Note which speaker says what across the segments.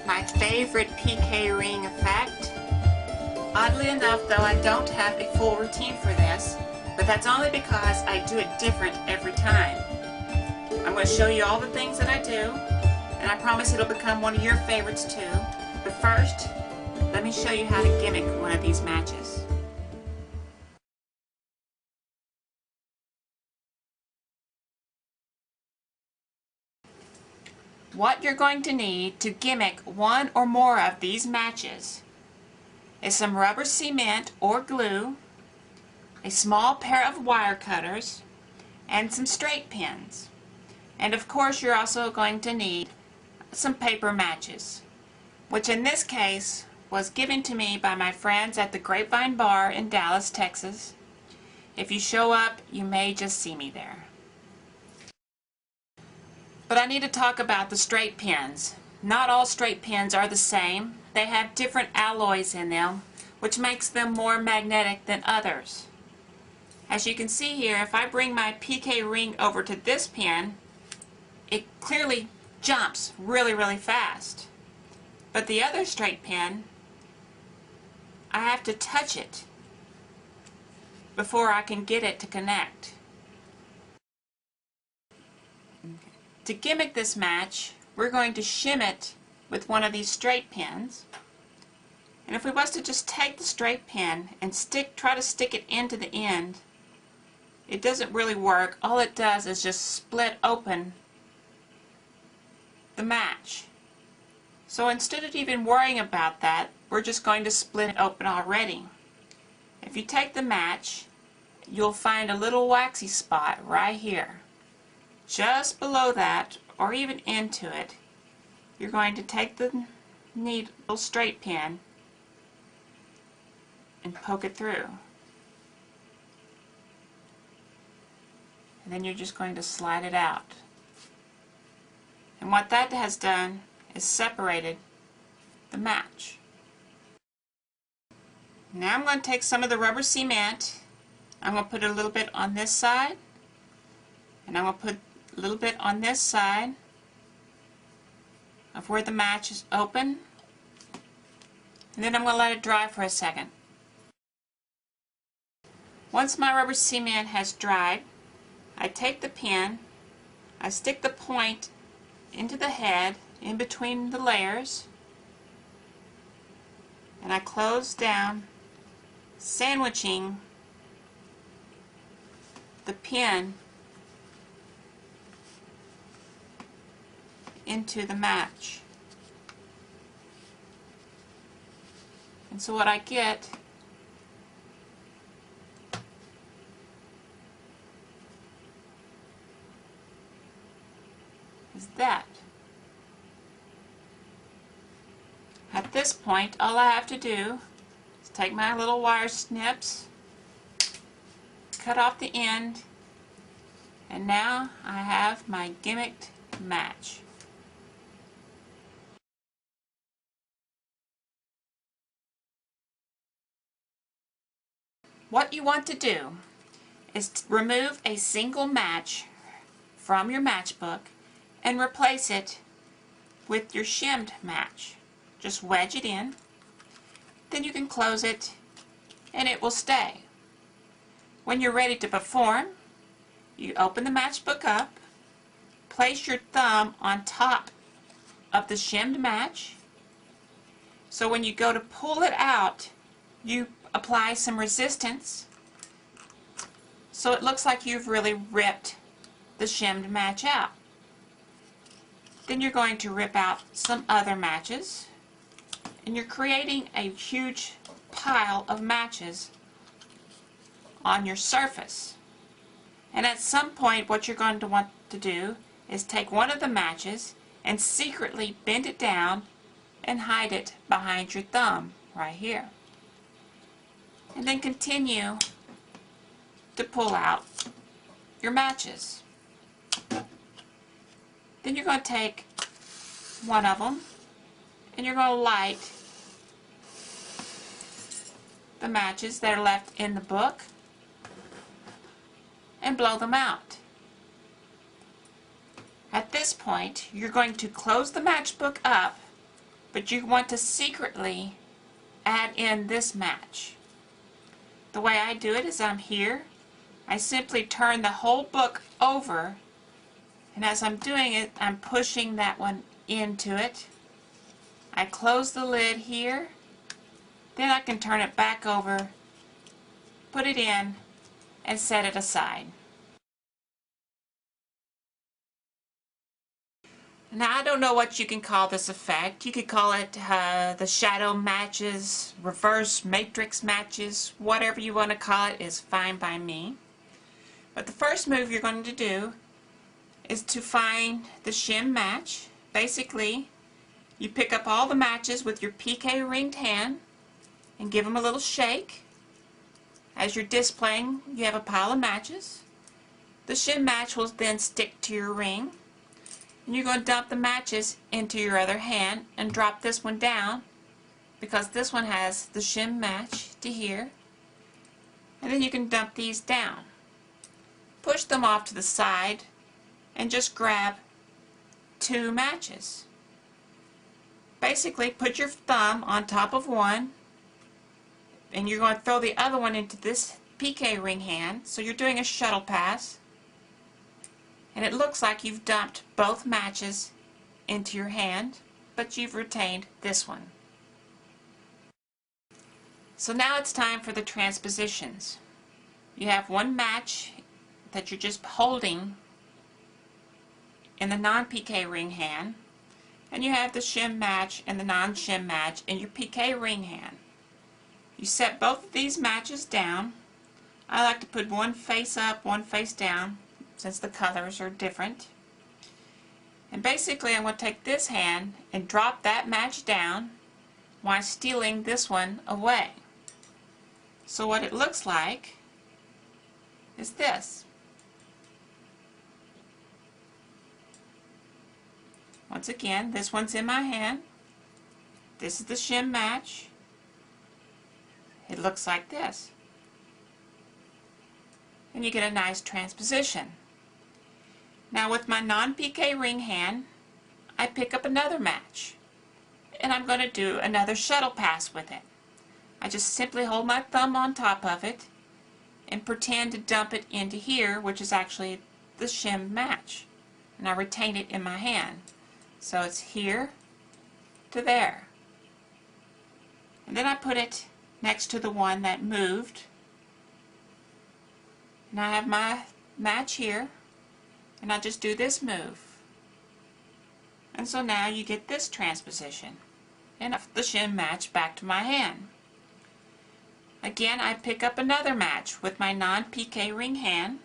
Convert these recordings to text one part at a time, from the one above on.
Speaker 1: My favorite PK ring effect. Oddly enough, though, I don't have a full routine for this, but that's only because I do it different every time. I'm going to show you all the things that I do, and I promise it'll become one of your favorites too. But first, let me show you how to gimmick one of these matches. What you're going to need to gimmick one or more of these matches is some rubber cement or glue, a small pair of wire cutters, and some straight pins. And of course you're also going to need some paper matches, which in this case was given to me by my friends at the Grapevine Bar in Dallas, Texas. If you show up, you may just see me there. But I need to talk about the straight pins. Not all straight pins are the same. They have different alloys in them, which makes them more magnetic than others. As you can see here, if I bring my PK ring over to this pin, it clearly jumps really fast. But the other straight pin, I have to touch it before I can get it to connect. To gimmick this match, we're going to shim it with one of these straight pins. And if we was to just take the straight pin and try to stick it into the end, it doesn't really work. All it does is just split open the match. So instead of even worrying about that, we're just going to split it open already. If you take the match, you'll find a little waxy spot right here. Just below that, or even into it, you're going to take the needle straight pin and poke it through. And then you're just going to slide it out. And what that has done is separated the match. Now I'm going to take some of the rubber cement. I'm going to put a little bit on this side, and I'm going to put a little bit on this side of where the match is open, and then I'm going to let it dry for a second. Once my rubber cement has dried, I take the pin, I stick the point into the head in between the layers, and I close down, sandwiching the pin into the match. And so what I get is that. At this point, all I have to do is take my little wire snips, cut off the end, and now I have my gimmicked match. What you want to do is to remove a single match from your matchbook and replace it with your shimmed match. Just wedge it in, then you can close it and it will stay. When you're ready to perform, you open the matchbook up, place your thumb on top of the shimmed match, so when you go to pull it out, you apply some resistance so it looks like you've really ripped the shimmed match out. Then you're going to rip out some other matches, and you're creating a huge pile of matches on your surface. And at some point what you're going to want to do is take one of the matches and secretly bend it down and hide it behind your thumb right here. And then continue to pull out your matches. Then you're going to take one of them and you're going to light the matches that are left in the book and blow them out. At this point, you're going to close the matchbook up, but you want to secretly add in this match. The way I do it is I'm here, I simply turn the whole book over, and as I'm doing it, I'm pushing that one into it. I close the lid here, then I can turn it back over, put it in, and set it aside. Now I don't know what you can call this effect. You could call it the shadow matches, reverse matrix matches, whatever you want to call it is fine by me. But the first move you're going to do is to find the shim match. Basically, you pick up all the matches with your PK ringed hand and give them a little shake. As you're displaying, you have a pile of matches. The shim match will then stick to your ring. And you're going to dump the matches into your other hand and drop this one down because this one has the shim match to here. And then you can dump these down. Push them off to the side and just grab 2 matches. Basically, put your thumb on top of one and you're going to throw the other one into this PK ring hand. So you're doing a shuttle pass. And it looks like you've dumped both matches into your hand, but you've retained this one. So now it's time for the transpositions. You have one match that you're just holding in the non-PK ring hand, and you have the shim match and the non-shim match in your PK ring hand. You set both of these matches down. I like to put one face up, one face down, since the colors are different. And basically I'm going to take this hand and drop that match down while stealing this one away. So what it looks like is this. Once again, this one's in my hand. This is the shim match. It looks like this. And you get a nice transposition. Now with my non-PK ring hand, I pick up another match and I'm going to do another shuttle pass with it. I just simply hold my thumb on top of it and pretend to dump it into here, which is actually the shim match, and I retain it in my hand. So it's here to there. And then I put it next to the one that moved, and I have my match here. And I'll just do this move. And so now you get this transposition. And the shim match back to my hand. Again, I pick up another match with my non-PK ring hand.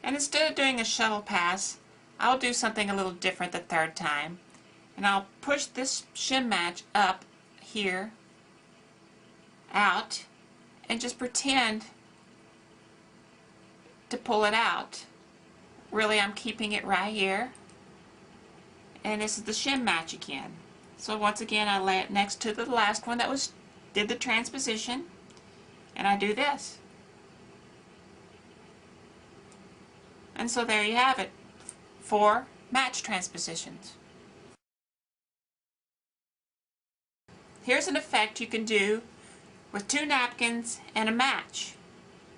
Speaker 1: And instead of doing a shuttle pass, I'll do something a little different the third time. And I'll push this shim match up here, out, and just pretend to pull it out. Really, I'm keeping it right here, and this is the shim match again. So once again, I lay it next to the last one that did the transposition, and I do this. And so there you have it, 4 match transpositions. Here's an effect you can do with 2 napkins and a match.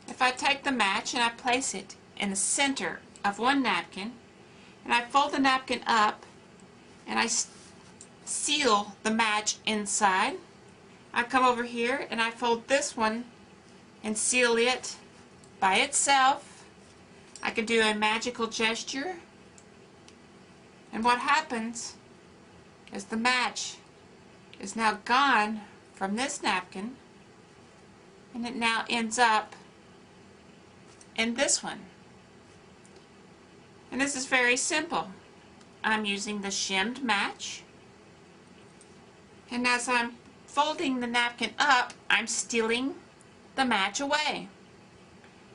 Speaker 1: If I take the match and I place it in the center of one napkin, and I fold the napkin up and I seal the match inside. I come over here and I fold this one and seal it by itself. I can do a magical gesture, and what happens is the match is now gone from this napkin and it now ends up in this one. And this is very simple. I'm using the shimmed match, and as I'm folding the napkin up, I'm stealing the match away.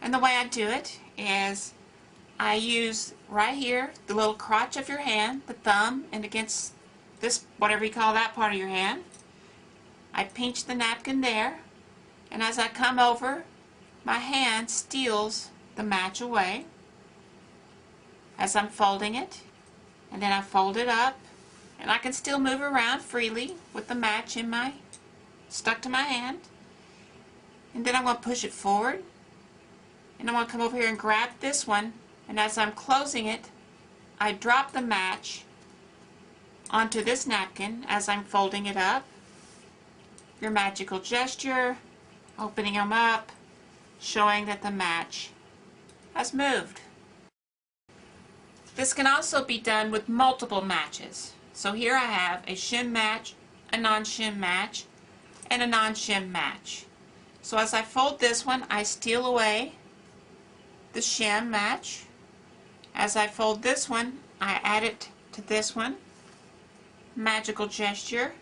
Speaker 1: And the way I do it is I use right here the little crotch of your hand, the thumb, and against this, whatever you call that part of your hand, I pinch the napkin there, and as I come over, my hand steals the match away as I'm folding it, and then I fold it up And I can still move around freely with the match in my, stuck to my hand. And then I'm going to push it forward. And I'm going to come over here and grab this one. And as I'm closing it, I drop the match onto this napkin as I'm folding it up. Your magical gesture, opening them up, showing that the match has moved. This can also be done with multiple matches. So here I have a shim match, a non-shim match, and a non-shim match. So as I fold this one, I steal away the shim match. As I fold this one, I add it to this one. Magical gesture.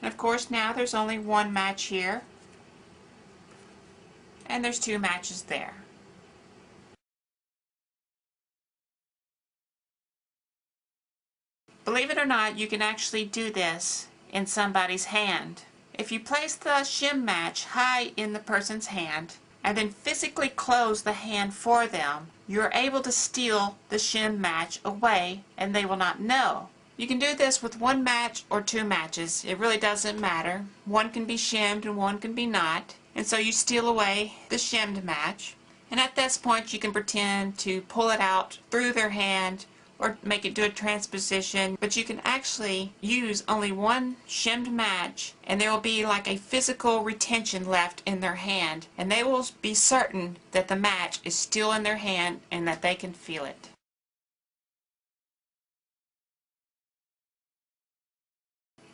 Speaker 1: And of course now there's only one match here. And there's two matches there. Believe it or not, you can actually do this in somebody's hand. If you place the shim match high in the person's hand and then physically close the hand for them, you're able to steal the shim match away and they will not know. You can do this with one match or two matches. It really doesn't matter. One can be shimmed and one can be not. And so you steal away the shimmed match. And at this point you can pretend to pull it out through their hand or make it do a transposition, but you can actually use only one shimmed match and there will be like a physical retention left in their hand, and they will be certain that the match is still in their hand and that they can feel it.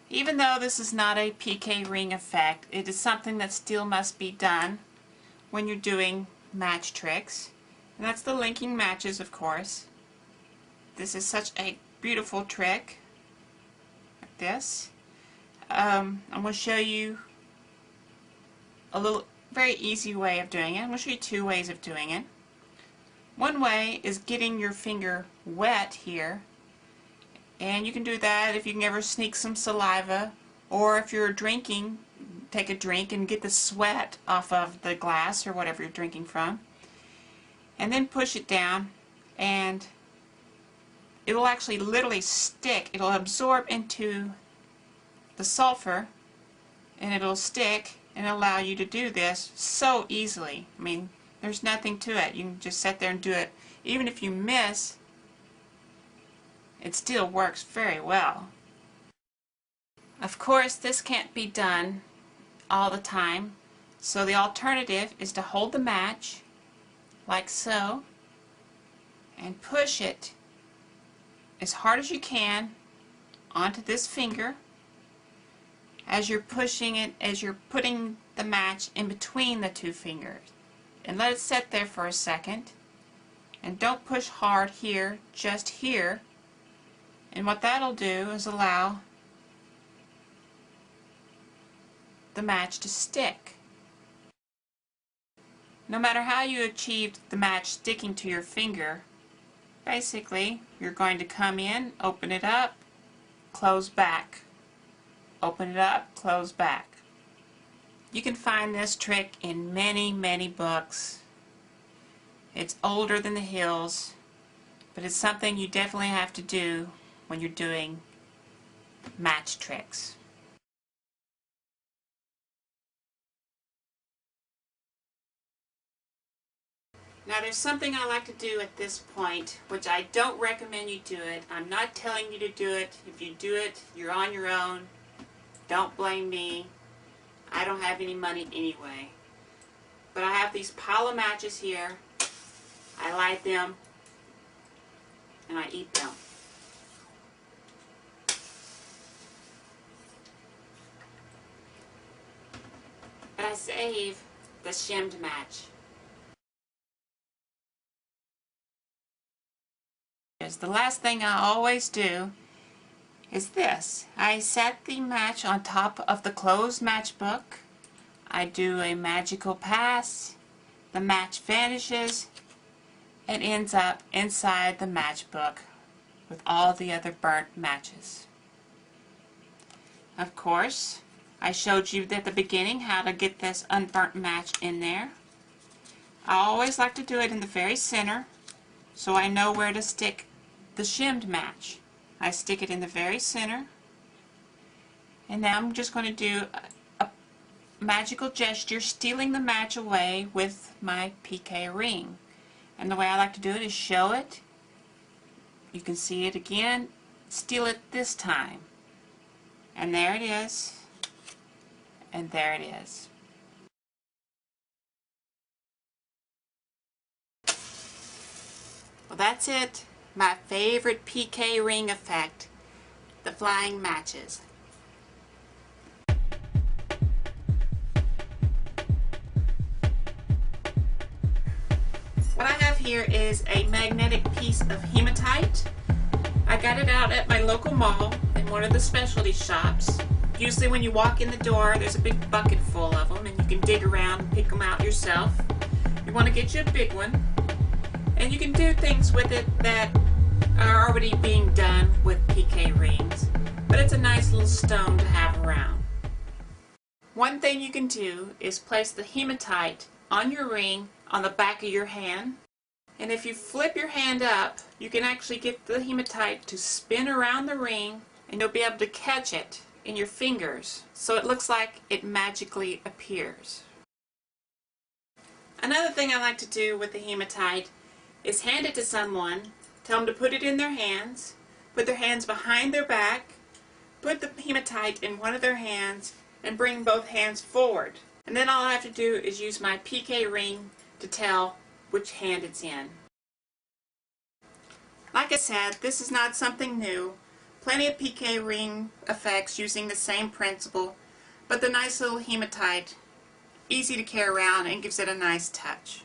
Speaker 1: Even though this is not a PK ring effect, it is something that still must be done when you're doing match tricks, and that's the linking matches, of course. This is such a beautiful trick, like this. I'm going to show you a very easy way of doing it. I'm going to show you two ways of doing it. One way is getting your finger wet here, and you can do that if you can ever sneak some saliva, or if you're drinking, take a drink and get the sweat off of the glass or whatever you're drinking from, and then push it down, and it will actually literally stick. It'll absorb into the sulfur and it'll stick and allow you to do this so easily. I mean, there's nothing to it. You can just sit there and do it. Even if you miss, it still works very well. Of course, this can't be done all the time, so the alternative is to hold the match like so and push it as hard as you can onto this finger as you're pushing it, as you're putting the match in between the two fingers, and let it sit there for a second, and don't push hard here, just here. And what that'll do is allow the match to stick. No matter how you achieved the match sticking to your finger, basically, you're going to come in, open it up, close back. Open it up, close back. You can find this trick in many, many books. It's older than the hills, but it's something you definitely have to do when you're doing match tricks. Now there's something I like to do at this point, which I don't recommend you do it. I'm not telling you to do it. If you do it, you're on your own. Don't blame me. I don't have any money anyway. But I have these pile of matches here. I light them and I eat them. But I save the shimmed match. The last thing I always do is this. I set the match on top of the closed matchbook. I do a magical pass. The match vanishes. It ends up inside the matchbook with all the other burnt matches. Of course, I showed you at the beginning how to get this unburnt match in there. I always like to do it in the very center so I know where to stick the shimmed match. I stick it in the very center, and now I'm just going to do a magical gesture, stealing the match away with my PK ring. And the way I like to do it is show it. You can see it again. Steal it this time. And there it is. And there it is. Well, that's it. My favorite PK ring effect, the flying matches. What I have here is a magnetic piece of hematite. I got it out at my local mall in one of the specialty shops. Usually when you walk in the door, there's a big bucket full of them, and you can dig around and pick them out yourself. You want to get you a big one, and you can do things with it that are already being done with PK rings, but it's a nice little stone to have around. One thing you can do is place the hematite on your ring on the back of your hand, and if you flip your hand up, you can actually get the hematite to spin around the ring, and you'll be able to catch it in your fingers, so it looks like it magically appears. Another thing I like to do with the hematite is hand it to someone, tell them to put it in their hands, put their hands behind their back, put the hematite in one of their hands, and bring both hands forward. And then all I have to do is use my PK ring to tell which hand it's in. Like I said, this is not something new. Plenty of PK ring effects using the same principle, but the nice little hematite, easy to carry around and gives it a nice touch.